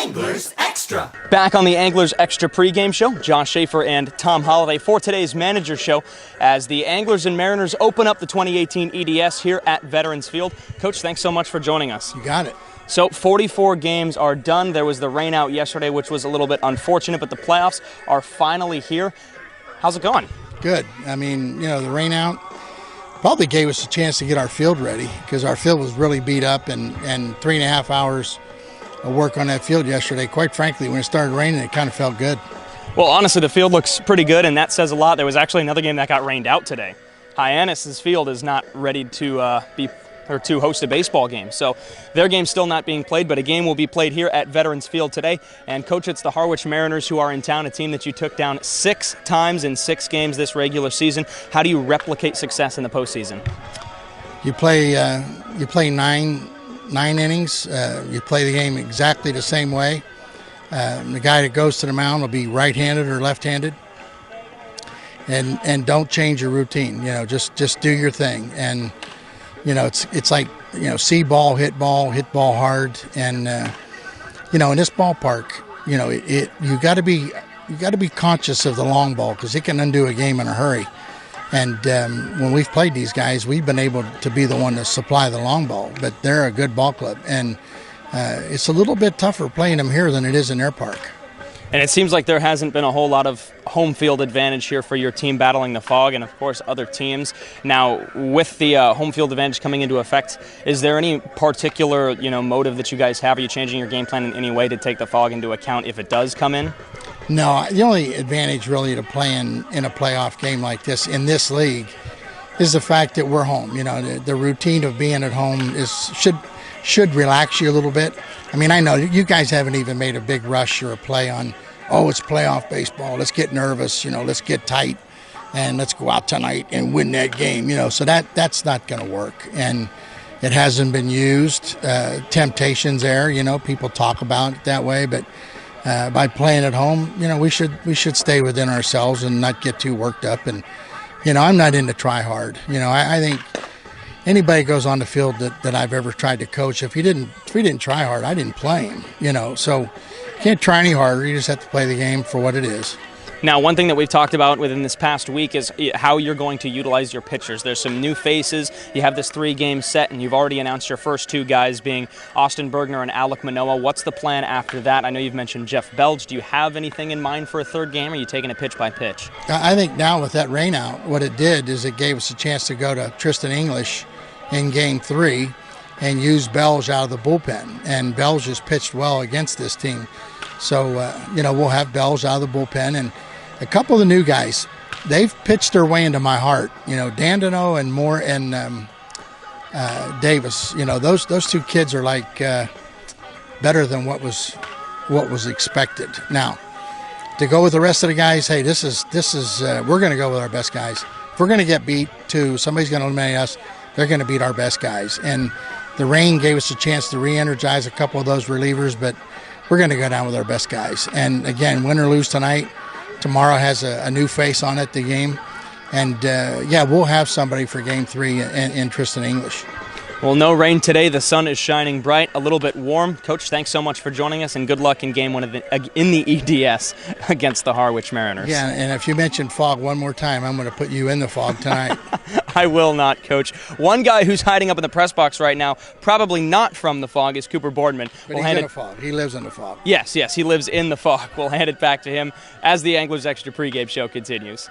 Anglers Extra. Back on the Anglers Extra pregame show, Josh Schaefer and Tom Holliday for today's manager show as the Anglers and Mariners open up the 2018 EDS here at Veterans Field. Coach, thanks so much for joining us. You got it. So 44 games are done. There was the rain out yesterday, which was a little bit unfortunate, but the playoffs are finally here. How's it going? Good. I mean, the rain out probably gave us a chance to get our field ready because our field was really beat up, and 3.5 hours of work on that field yesterday. Quite frankly, when it started raining, it kind of felt good. Well, honestly, the field looks pretty good, and that says a lot. There was actually another game that got rained out today. Hyannis's field is not ready to host a baseball game. So their game's still not being played, but a game will be played here at Veterans Field today. And Coach, it's the Harwich Mariners who are in town, a team that you took down 6 times in 6 games this regular season. How do you replicate success in the postseason? You play 9 innings. You play the game exactly the same way. The guy that goes to the mound will be right-handed or left-handed. And don't change your routine. Just do your thing. And it's like, see ball, hit ball hard, and in this ballpark, you got to be conscious of the long ball because it can undo a game in a hurry. And when we've played these guys, we've been able to be the one to supply the long ball, but they're a good ball club, and it's a little bit tougher playing them here than it is in their park. And it seems like there hasn't been a whole lot of home field advantage here for your team battling the fog and, of course, other teams. Now, with the home field advantage coming into effect, is there any particular, motive that you guys have? Are you changing your game plan in any way to take the fog into account if it does come in? No, the only advantage really to playing in a playoff game like this in this league is the fact that we're home. The routine of being at home should relax you a little bit. I mean, I know you guys haven't even made a big rush or a play on, it's playoff baseball. Let's get nervous, let's get tight, and let's go out tonight and win that game. So that's not going to work, and it hasn't been used. Temptation's there, people talk about it that way, but by playing at home, we should stay within ourselves and not get too worked up. And I'm not into try hard. I think anybody goes on the field that I've ever tried to coach, if we didn't try hard, I didn't play him. So you can't try any harder. You just have to play the game for what it is. Now, one thing that we've talked about within this past week is how you're going to utilize your pitchers. There's some new faces. You have this 3-game set, and you've already announced your first 2 guys being Austin Bergner and Alec Manoah. What's the plan after that? I know you've mentioned Jeff Belge. Do you have anything in mind for a 3rd game, or are you taking it pitch by pitch? I think now with that rain out, what it did is it gave us a chance to go to Tristan English in Game 3 and use Belge out of the bullpen. And Belge has pitched well against this team. So, we'll have Belge out of the bullpen. And a couple of the new guys, they've pitched their way into my heart. Dandino and Moore and Davis. Those 2 kids are like better than what was expected. Now, to go with the rest of the guys, hey, this is we're going to go with our best guys. If we're going to get beat, somebody's going to eliminate us. They're going to beat our best guys. And the rain gave us a chance to re-energize a couple of those relievers, but we're going to go down with our best guys. And again, win or lose tonight, tomorrow has a new face on it, the game. And, we'll have somebody for Game 3 in Tristan English. Well, no rain today. The sun is shining bright, a little bit warm. Coach, thanks so much for joining us, and good luck in Game 1 in the EDS against the Harwich Mariners. Yeah, and if you mention fog one more time, I'm going to put you in the fog tonight. I will not, Coach. One guy who's hiding up in the press box right now, probably not from the fog, is Cooper Boardman. But he's in the fog. He lives in the fog. Yes, he lives in the fog. We'll hand it back to him as the Anglers Extra pregame show continues.